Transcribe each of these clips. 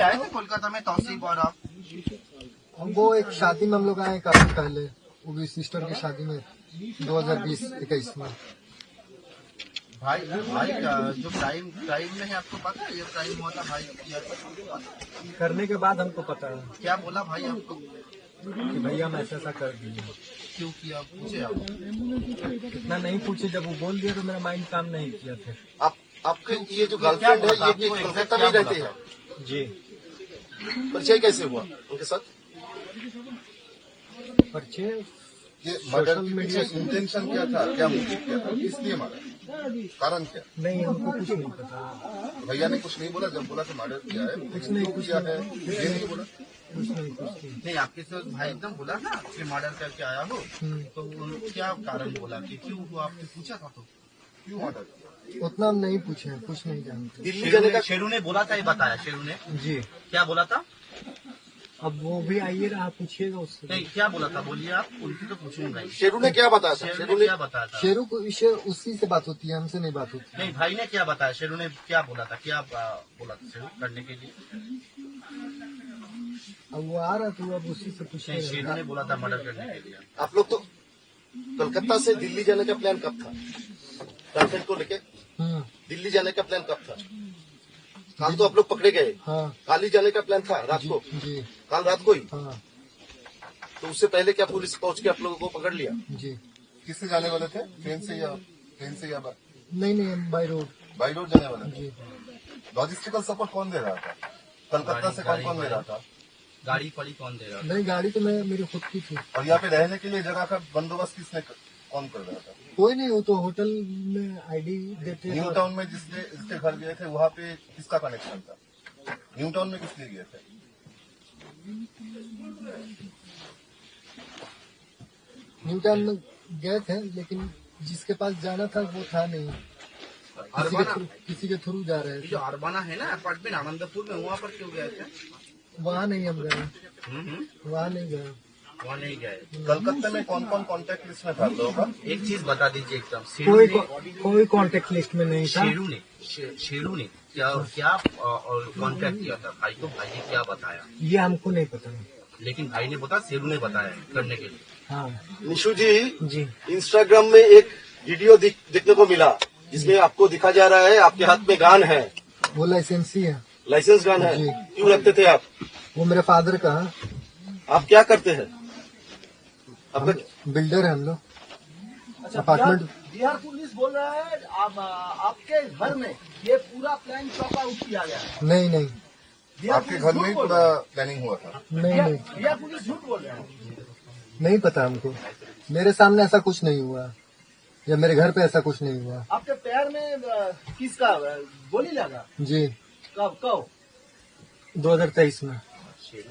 आए थे कोलकाता में तौसीफ और आप? वो एक शादी में हम लोग आए काफी पहले, वो भी सिस्टर की शादी में 2020-21 में। भाई जो क्राइम में है आपको पता है? ये क्राइम हुआ था भाई किया था? करने के बाद हमको पता है क्या बोला भाई आपको? कि भैया हम ऐसा कर दिए। क्यों किया पूछे आप? इतना नहीं पूछे, जब वो बोल दिया तो मेरा माइंड काम नहीं किया फिर। आपके ये जो गर्लफ्रेंड है ये कोलकाता में रहती है जी। परिचय कैसे हुआ उनके साथ? परिचय ये मर्डर के पीछे इंटेंशन क्या था, क्या मोटिव क्या था, इसलिए मारा, कारण क्या? नहीं, हमको कुछ नहीं पता। भैया ने कुछ नहीं बोला जब बोला कि मर्डर किया है? कुछ नहीं, क्यों किया है ये नहीं बोला? कुछ नहीं। नहीं, आपके साथ भाई एकदम बोला ना कि मर्डर करके आया हो, तो क्या कारण बोला कि क्यों हुआ? आपने पूछा था तो क्यों मर्डर किया? उतना हम नहीं पूछे, कुछ नहीं जानते। दिल्ली जाने का शेरू ने बोला था, ये बताया शेरू ने? जी। क्या बोला था? अब वो भी आइएगा, आप पूछिएगा उससे। नहीं, क्या बोला था बोलिए आप, उनकी तो पूछूंगा ही। शेरू ने क्या बताया था? शेरू ने क्या बताया था? शेरू को विषय उसी से बात होती है, हमसे नहीं बात होती। नहीं, भाई ने क्या बताया? शेरू ने क्या बोला था? क्या बोला था शेरू करने के लिए? अब वो आ रहा तो अब उसी से नहीं, पूछिएगा। शेरू ने बोला था मर्डर करने के लिए। आप लोग तो कलकत्ता से दिल्ली जाने का प्लान कब था? गर्लफ्रेंड को लेके दिल्ली जाने का प्लान कब था? कल तो आप लोग पकड़े गए। हाँ कल ही जाने का प्लान था रात को? जी। कल रात को ही? हाँ तो उससे पहले क्या पुलिस पहुंच के आप लोगों को पकड़ लिया? जी। किससे जाने वाले थे? ट्रेन से या नहीं, हम बाई रोड। बाई रोड जाने वाले थे? जी। लॉजिस्टिकल सपोर्ट कौन दे रहा था? कलकत्ता से कौन दे रहा था? गाड़ी पड़ी कौन दे रहा था? नहीं, गाड़ी तो मैं मेरी खुद की थी। और यहाँ पे रहने के लिए जगह का बंदोबस्त कौन कर रहा था? कोई नहीं, वो तो होटल में आईडी देते न्यू टाउन में जिसके घर गए थे वहाँ पे किसका कनेक्शन था? न्यू टाउन में किस लिए गए थे? न्यू टाउन में गए थे, लेकिन जिसके पास जाना था वो था नहीं, किसी के थ्रू जा रहे ये थे। जो अरबाना है ना अपार्टमेंट आनंदपुर में, वहाँ पर क्यों गए थे? वहाँ नहीं हम गए, वहाँ नहीं गए। वहाँ नहीं गए। कलकत्ता में कौन कौन कॉन्टेक्ट लिस्ट में था आप लोगों का? एक चीज बता दीजिए एकदम, कोई कांटेक्ट लिस्ट में नहीं था। शेरू ने क्या कांटेक्ट किया था भाई को? भाई ने क्या बताया? ये हमको नहीं पता। लेकिन भाई ने बताया, शेरू ने बताया करने के लिए। हाँ निशु जी, जी। इंस्टाग्राम में एक वीडियो देखने को मिला जिसमें आपको दिखा जा रहा है आपके हाथ में गन है। वो लाइसेंसी है। लाइसेंस गन है? जी। क्यों रखते थे आप? वो मेरे फादर का है। आप क्या करते हैं? बिल्डर है हम लोग। अच्छा, अपार्टमेंट। बिहार पुलिस बोल रहा है आपके घर में ये पूरा प्लान चॉक आउट किया गया है। नहीं, आपके घर में ही पूरा प्लानिंग हुआ था? नहीं, बिहार पुलिस झूठ बोल रहे हैं। नहीं पता हमको। मेरे सामने ऐसा कुछ नहीं हुआ, या मेरे घर पे ऐसा कुछ नहीं हुआ। आपके पैर में किसका गोली लगा? जी। कब? 2023 में।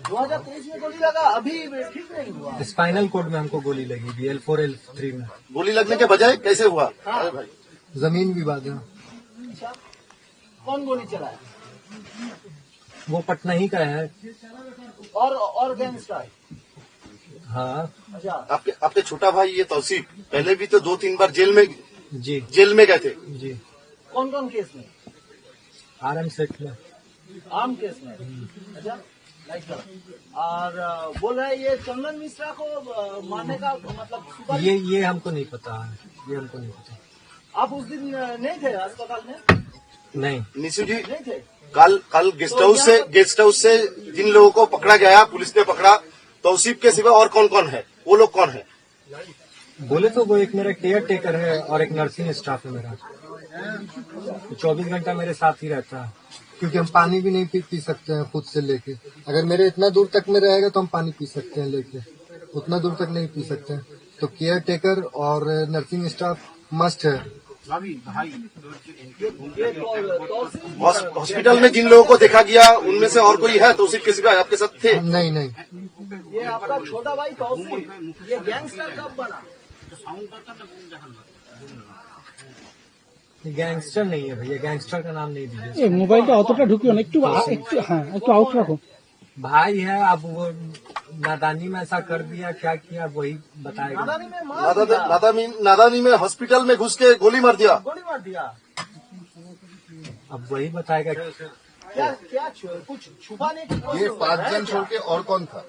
2023 में गोली लगा? अभी ठीक नहीं हुआ? स्पाइनल कॉर्ड में हमको गोली लगी थी, L4 L3 में। गोली लगने के बजाय कैसे हुआ? हाँ। भाई जमीन विवाद है। अच्छा, कौन गोली चलाया? वो पटना ही का है। और गैंगस्टर? हाँ अच्छा, आपके छोटा भाई ये तौसीफ पहले भी तो 2-3 बार जेल में गए थे। जी। कौन कौन केस में? आर्म सेट में। आर्म केस में? अच्छा, और बोल रहे ये चंदन मिश्रा को मारने का मतलब ये हमको नहीं पता है, ये हमको नहीं पता। आप उस दिन नहीं थे अस्पताल में? नहीं। निशु जी, नहीं थे? कल गेस्ट हाउस से जिन लोगों को पकड़ा गया, पुलिस ने पकड़ा, तौसीफ के सिवा और कौन कौन है? वो लोग कौन है? बोले तो वो एक मेरा केयर टेकर है और एक नर्सिंग स्टाफ है मेरा। 24 घंटा मेरे साथ ही रहता है, क्योंकि हम पानी भी नहीं पी सकते हैं खुद से लेके। अगर मेरे इतना दूर तक में रहेगा तो हम पानी पी सकते हैं लेके, उतना दूर तक नहीं पी सकते हैं। तो केयर टेकर और नर्सिंग स्टाफ मस्ट है। हॉस्पिटल में जिन लोगों को देखा गया उनमें से और कोई है तौसीफ के सिवा आपके साथ थे? नहीं। ये आपका छोटा भाई तौसीफ ये गैंगस्टर कब बना? गैंगस्टर नहीं है भैया, गैंगस्टर का नाम नहीं दीजिए। मोबाइलটা অতটা ঢুকিও না, একটু আউট রাখো। भाई है, अब वो नादानी में ऐसा कर दिया, क्या किया वही बताएगा। नादानी में हॉस्पिटल में घुस के गोली मार दिया। अब वही बताएगा। क्या कुछ छुपाने की ये कोशिश 5 है जन क्या? छोड़ के और कौन था?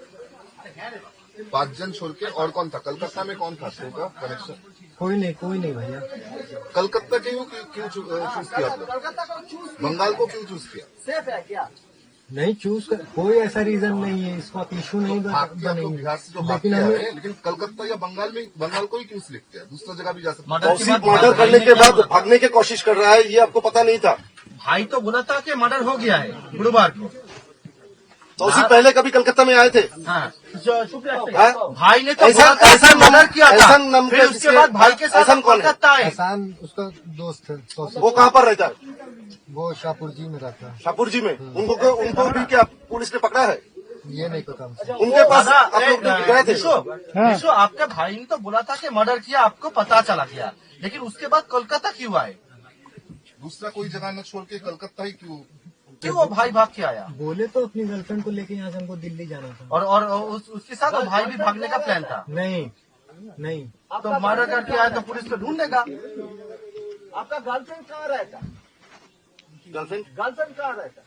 5 जन छोड़ के और कौन था? कलकत्ता में कौन था? शो का कनेक्शन कोई नहीं भैया। कलकत्ता क्यों चूज किया आपने? कलकत्ता को चूज बंगाल को क्यों चूज किया? सेफ है क्या? नहीं चूज कर, कोई ऐसा रीजन नहीं है, इसको आप इशू नहीं भाग के आप लोग बनेंगे। बिहार से जो भाग लेकिन के हमें आए, लेकिन कलकत्ता या बंगाल को ही क्यों सिलेक्ट किया? दूसरा जगह भी जा सकता मर्डर की बात मर्डर करने के बाद भागने की कोशिश कर रहा है, ये आपको पता नहीं था? भाई तो बोला था कि मर्डर हो गया है गुरुवार को। तो उससे पहले कभी कलकत्ता में आए थे? हाँ, हाँ? भाई ने तो ऐसा- बोला था ऐसा कि मर्डर किया था। ऐसा नाम फिर का उसके जिसके- बाद भाई के साथ ऐसा कौन है? कलकत्ता आए। एहसान उसका दोस्त है, तौसीफ। वो कहाँ पर रहता है? वो शाहपुर जी में रहता है। शाहपुर जी में। उनको भी क्या पुलिस ने पकड़ा है? ये नहीं पता हमसे। उनके पास दादा, आप लोग गए थे? निशो, आपके भाई ने तो बोला था कि मर्डर किया, आपको पता चला गया, लेकिन उसके बाद कोलकाता क्यों आए? दूसरा कोई जगह न छोड़ के कलकत्ता ही क्यों? क्यों वो भाई भाग के आया? बोले तो अपनी गर्लफ्रेंड को लेके यहाँ से हमको दिल्ली जाना था। और उसके साथ वो भाई भी भागने का प्लान था। नहीं तो मर्डर करके आया तो पुलिस को ढूंढेगा। आपका गर्लफ्रेंड कहाँ रहता? गर्लफ्रेंड गर्लफ्रेंड कहाँ रहता?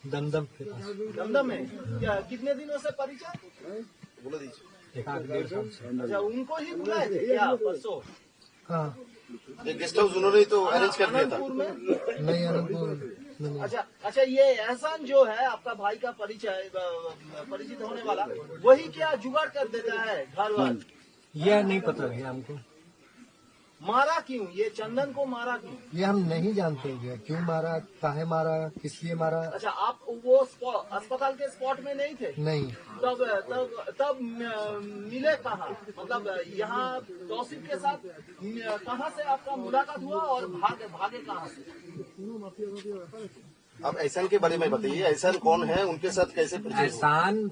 दमदम के पास। दमदम में। क्या कितने दिनों से परिचय? बोला दीजिए। 1.5 साल से। अच्छा, उनको ही बुलाए थे क्या परसों? हाँ ये गेस्ट हाउस उन्होंने ही तो अरेंज कर दिया था। अनंतपुर में? नहीं अनंतपुर नहीं। अच्छा, ये एहसान जो है आपका भाई का परिचित होने वाला, वही क्या जुगाड़ कर देता है घर वार? ये नहीं पता भैया हमको। मारा क्यों? ये चंदन को मारा क्यों? ये हम नहीं जानते भैया, क्यों मारा, काहे मारा, किस लिए मारा। अच्छा, आप वो अस्पताल के स्पॉट में नहीं थे? नहीं तब मिले कहाँ? मतलब यहाँ तौसीफ के साथ कहाँ से आपका मुलाकात हुआ और भागे कहाँ से? आप एहसान के बारे में बताइए, एहसान कौन है, उनके साथ कैसे परिचय हुआ? एहसान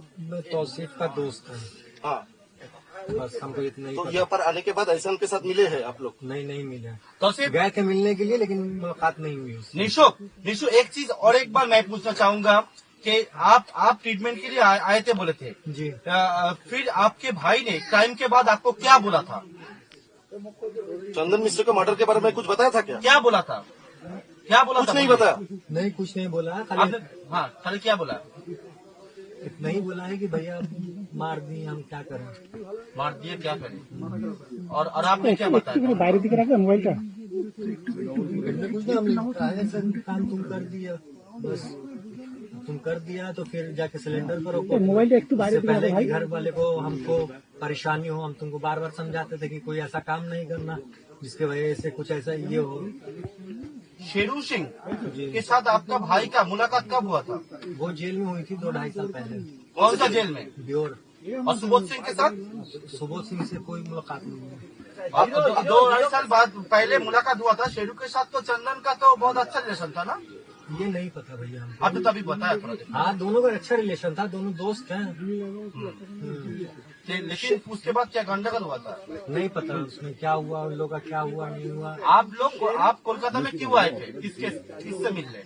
तौसीफ का दोस्त है, हाँ, बस हमको इतना ही तो पता। यहाँ पर आने के बाद एहसान के साथ मिले हैं आप लोग? नहीं मिला। तौसीफ, गए थे मिलने के लिए लेकिन मुलाकात नहीं हुई उससे। निशो एक चीज और एक बार मैं पूछना चाहूंगा कि आप ट्रीटमेंट के लिए आए थे बोले थे जी। फिर आपके भाई ने क्राइम के बाद आपको क्या बोला था? चंदन मिश्र के मर्डर के बारे में कुछ बताया था क्या? क्या बोला था? कुछ नहीं बताया। नहीं कुछ नहीं बोला, आपने हाँ खाली क्या बोला? इतना ही बोला है कि भैया मार दिए, हम क्या करें। मार दिए क्या करें? और आपने क्या बताया? বাইরে দিকে রাখবে মোবাইলটা। इसमें कुछ नहीं, हम आए सर काम तुम कर दिया, बस तुम कर दिया तो फिर जाके सिलेंडर पर रोको। मोबाइलটা একটু বাইরে इससे দিকে पहले রাখো कि भाई। घर वाले को हमको परेशानी हो, हम तुमको बार बार समझाते थे कि कोई ऐसा काम नहीं करना जिसके वजह से कुछ ऐसा ये हो। शेरू सिंह के साथ आपका भाई का मुलाकात कब हुआ था? वो जेल में हुई थी 2-2.5 साल पहले, कौन सा जेल में? ब्योर। और सुबोध सिंह के साथ सुबोध सिंह से कोई मुलाकात नहीं है। और 2-2.5 साल बाद पहले मुलाकात हुआ था। शेरू के साथ तो चंदन का तो बहुत अच्छा रिलेशन था ना? ये नहीं पता भैया हमको। आपने तभी बताया थोड़ा देर। हाँ दोनों का अच्छा रिलेशन था, दोनों दोस्त हैं। लेकिन उसके बाद क्या गंडगोल हुआ था? नहीं पता उसमें क्या हुआ, उन लोगों का क्या हुआ नहीं हुआ। आप कोलकाता में क्यों आए थे? किससे मिलने?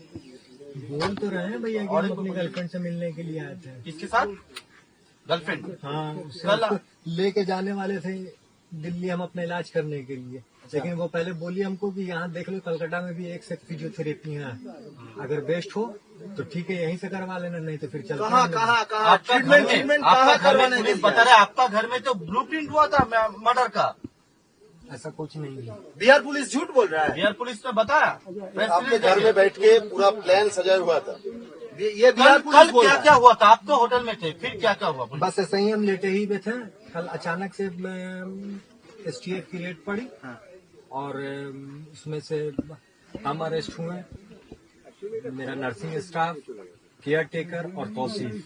बोल तो रहे हैं भैया कि हम अपनी गर्लफ्रेंड से मिलने के लिए आए थे। किसके साथ? गर्लफ्रेंड? हाँ उससे कल- उसको लेके जाने वाले थे दिल्ली हम अपना इलाज करने के लिए, लेकिन वो पहले बोली हमको कि यहाँ देख लो कलकत्ता में भी एक से फिजियोथेरेपी है, अगर बेस्ट हो तो ठीक है यहीं से करवा लेना, नहीं तो फिर चलते हैं। आपका घर में पुलिस बता रहा है आपका घर में तो ब्लूप्रिंट हुआ था मर्डर का। ऐसा कुछ नहीं है। बिहार पुलिस झूठ बोल रहा है। बिहार पुलिस ने बताया। आपके घर में बैठ के पूरा प्लान सजाया हुआ था। ये बिहार पुलिस कल बोल क्या रहा है। क्या हुआ था? आप तो होटल में थे, फिर क्या क्या हुआ? बस ऐसे ही हम लेटे ही पे थे, कल अचानक से STF की रेड पड़ी और उसमें से हम अरेस्ट हुए, मेरा नर्सिंग स्टाफ, केयर टेकर और तौसीफ।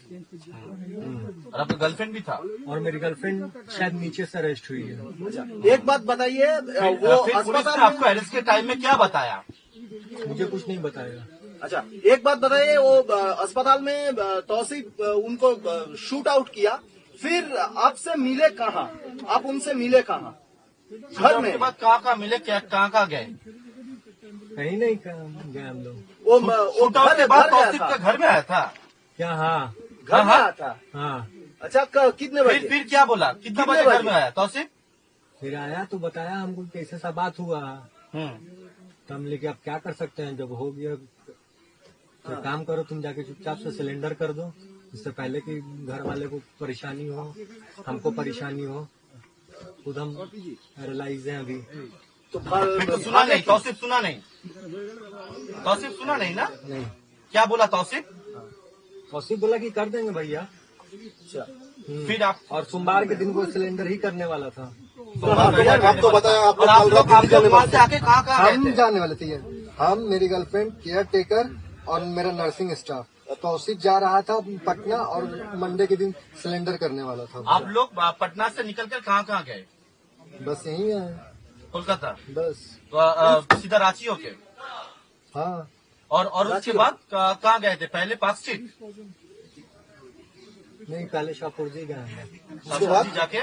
और आपका गर्लफ्रेंड भी था? और मेरी गर्लफ्रेंड शायद नीचे से अरेस्ट हुई है। एक बात बताइए, वो फिर पुलिस ने अस्पताल आपको में, अरेस्ट के टाइम में क्या बताया? मुझे कुछ नहीं बताया। अच्छा एक बात बताइए, वो अस्पताल में तौसीफ उनको शूट आउट किया, फिर आपसे मिले कहाँ? आप उनसे मिले कहाँ? घर में? उसके बाद कहाँ मिले, कहाँ गए? कहीं नहीं गए हम लोग। वो शूट आउट के बाद तौसीफ के घर में आया था? क्या? हाँ घर में आया था। हाँ। अच्छा कितने बजे? फिर क्या बोला? कितना कितने बजे घर बजे? में आया तौसीफ? फिर आया तो बताया हमको कैसे सा बात हुआ, हम्म। तो हम लेके अब क्या कर सकते हैं, जब हो गया। तो काम करो, तुम जाके चुपचाप से सिलेंडर कर दो, इससे पहले कि घर वाले को परेशानी हो, हमको परेशानी हो। खुद हम पैरालाइज हैं अभी। तो फिर तो सुना नहीं, तौसीफ सुना नहीं, तौसीफ सुना नहीं ना? नहीं, क्या बोला तौसीफ? तौसीफ बोला कि कर देंगे भैया। अच्छा फिर आप और सोमवार के दिन वो सिलेंडर ही करने वाला था। आप तो बताया, आप और आप लोग वहाँ से आके कहाँ कहाँ हम गए थे? जाने वाले थे ये, हम, मेरी गर्लफ्रेंड, केयर टेकर और मेरा नर्सिंग स्टाफ। तौसीफ जा रहा था पटना और मंडे के दिन सिलेंडर करने वाला था। आप लोग पटना से निकलकर कहाँ कहाँ गए? बस यही है, कोलकाता। बस। तो सीधा रांची होके, हाँ, और उसके बाद कहाँ गए थे? पहले पार्क स्ट्रीट, नहीं पहले शाहपुरजी गए हैं। उसके बाद जाके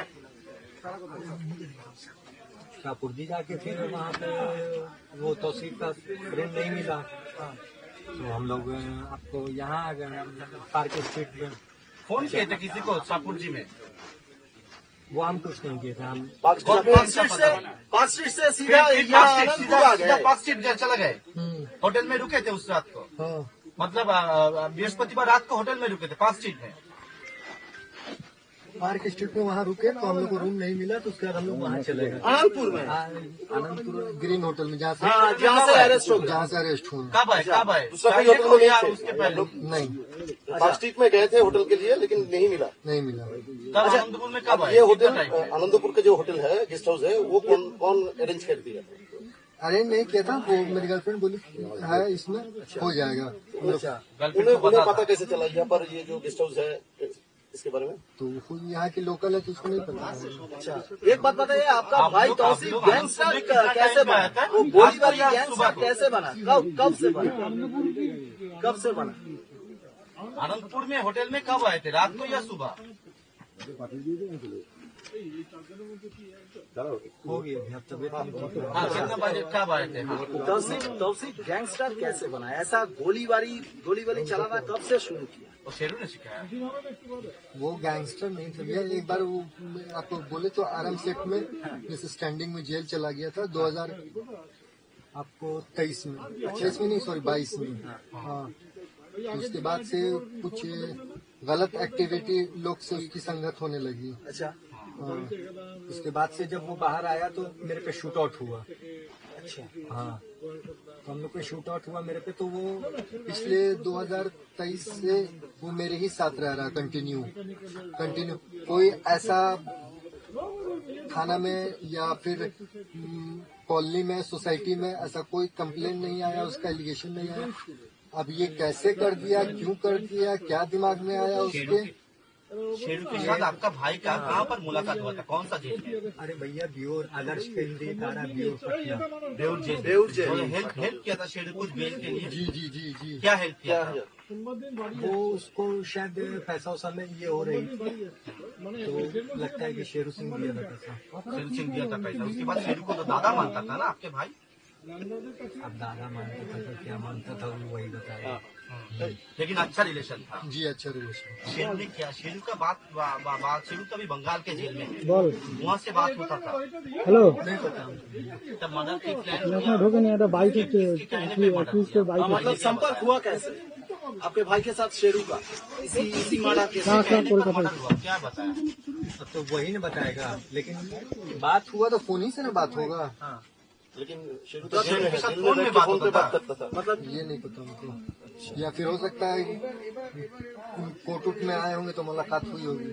शाहपुरजी जाके फिर वहाँ पे वो तौसीफ का फ्रेंड नहीं मिला, तो हम लोग आपको यहाँ आ गए पार्क स्ट्रीट में। फोन किए थे किसी को शाहपुर जी में? वो हम कुछ नहीं किए थे, हम पार्क स्ट्रीट से सीधा यहाँ आनंदपुर आ गए। पार्क स्ट्रीट चले गए, होटल में रुके थे उस रात को? हाँ, मतलब बृहस्पतिवार रात को होटल में रुके थे पार्क स्ट्रीट में? पार्क स्ट्रीट में वहाँ रुके तो हम लोग को रूम नहीं मिला, तो उसके बाद हम लोग वहाँ चले गए आनंदपुर में। आनंदपुर ग्रीन होटल में, जहाँ हाँ, जहाँ से अरेस्ट हो गए। जहाँ से अरेस्ट हुए। कब आए? कब आए? दूसरा कोई होटल में नहीं थे। उसके पहले नहीं, पार्क स्ट्रीट में गए थे होटल के लिए, लेकिन नहीं मिला। नहीं मिला। तब आनंदपुर में कब आए? ये होटल कितना टाइम? आनंदपुर का जो होटल है, गेस्ट हाउस है, वो कौन अरेंज कर दिया? अरेंज नहीं किया था, वो मेरी गर्लफ्रेंड बोली है इसमें हो जाएगा। गर्लफ्रेंड को उन्हें पता पता था? कैसे चला यहाँ पर ये जो गेस्ट हाउस है इसके बारे में? तो खुद यहाँ की लोकल है तो उसको नहीं पता है। अच्छा एक बात बताइए, आपका आप भाई लोग- तौसीफ आप लोग गैंगस्टर आनंदपुर में कैसे कितना बना? टाइम में वो आया था? गोली वाली रात को या गैंगस्टर सुबह को? कैसे बना? कब से बना? कब से बना? आनंदपुर में होटल में कब आए थे? रात को या सुबह? हो गया अभी, अब तबियत नहीं ठीक है। हाँ, कितना बजे कब आए थे? हाँ। तौसीफ गैंगस्टर कैसे बना? ऐसा गोली वाली चलाना कब से शुरू किया? वो शेरू ने सिखाया? वो गैंगस्टर नहीं थे भैया। एक बार वो आपको बोले तो आराम सेट में जैसे स्टैंडिंग में जेल चला गया था 2023 में, 26 में नहीं, सॉरी 22 में। हाँ, तो उसके बाद से कुछ गलत एक्टिविटी लोग से उसकी संगत होने लगी। अच्छा हाँ, उसके बाद से जब वो बाहर आया तो मेरे पे शूट आउट हुआ। अच्छा हाँ, तो हम लोग पे शूट आउट हुआ मेरे पे, तो वो पिछले 2023 से वो मेरे ही साथ रह रहा कंटिन्यू। कोई ऐसा थाना में या फिर कॉलोनी में, सोसाइटी में ऐसा कोई कंप्लेन नहीं आया, उसका एलिगेशन नहीं आया। अब ये कैसे कर दिया, क्यों कर दिया, क्या दिमाग में आया उसके? शेरू के साथ आपका भाई का कहाँ पर मुलाकात हुआ था? कौन सा जेल में? अरे भैया ब्योर आदर्श केंद्रीय कारा ब्योर पटना। बेउर जेल। बेउर जेल। तो हेल्प किया था शेरू कुछ बेल के लिए? जी जी जी जी। क्या हेल्प किया था? वो उसको शायद पैसा वैसा में ये हो रही थी, तो लगता है कि शेरू सिंह दिया था पैसा। शेरू सिंह दिया था पैसा। उसके बाद शेरू को तो दादा मानता था ना आपके भाई? अब दादा मानता था तो क्या मानता था वो वही बताया। लेकिन अच्छा रिलेशन था। जी अच्छा रिलेशन। शेरू ने क्या? शेरू का बात शेरू तो अभी बंगाल के जेल में है, बोल वहाँ से बात होता था। हेलो नहीं पता हमको। तब मदर की प्लान अपना ढोके नहीं आता बाइक मतलब संपर्क हुआ कैसे आपके भाई के साथ शेरू का? इसी माड़ा के कहाँ कहाँ कोलकाता मदर हुआ, क्या बताया? अब तो वही ने बताएगा, लेकिन बात हुआ तो फोन ही से ना बात होगा। लेकिन शेरू तो शेरू के साथ जेल फोन में में बैठ के बात फोन पे होता बात था? करता था। मतलब ये नहीं पता हमको, या फिर हो सकता है कोर्ट उट में आए होंगे तो मुलाकात हुई होगी।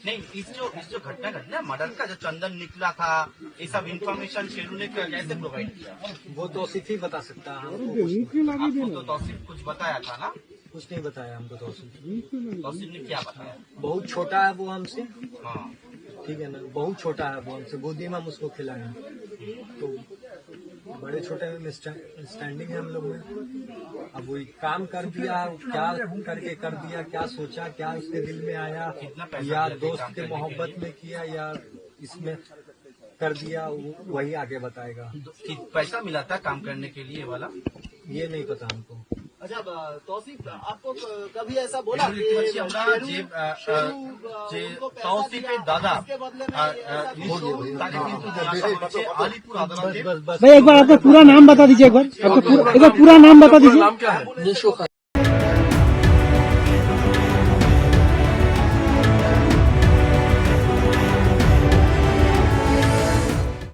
नहीं, इस जो घटना घटी ना मर्डर का, जो चंदन निकला था, ये सब इन्फॉर्मेशन शेरू ने कैसे प्रोवाइड किया? वो तो सिर्फ ही बता सकता है हमको, आपको तो तौसीफ कुछ बताया था ना? कुछ नहीं बताया हमको। तो तौसीफ ने क्या बताया? बहुत छोटा है वो हमसे, हाँ, ठीक है ना, बहुत छोटा है वो हमसे, गोदी में हम उसको खिलाए, तो बड़े छोटे में स्टैंडिंग है हम लोग में। अब वही काम कर दिया, क्या करके कर दिया, क्या सोचा, क्या उसके दिल में आया, कितना पैसा या दिया था दोस्त काम के करने के मोहब्बत लिए? में किया या इसमें कर दिया, वही आगे बताएगा। कि पैसा मिला था काम करने के लिए वाला? ये नहीं पता हमको। अच्छा तौसीफ आपको कभी ऐसा बोला कि দেখতে পাচ্ছি আমরা যে তৌসিফের দাদা মিশু তাকে কিন্তু নিয়ে আসা হয়েছে আলিপুর আদালতে। भाई एक बार आपका पूरा नाम बता दीजिए, एक बार पूरा नाम बता दीजिए।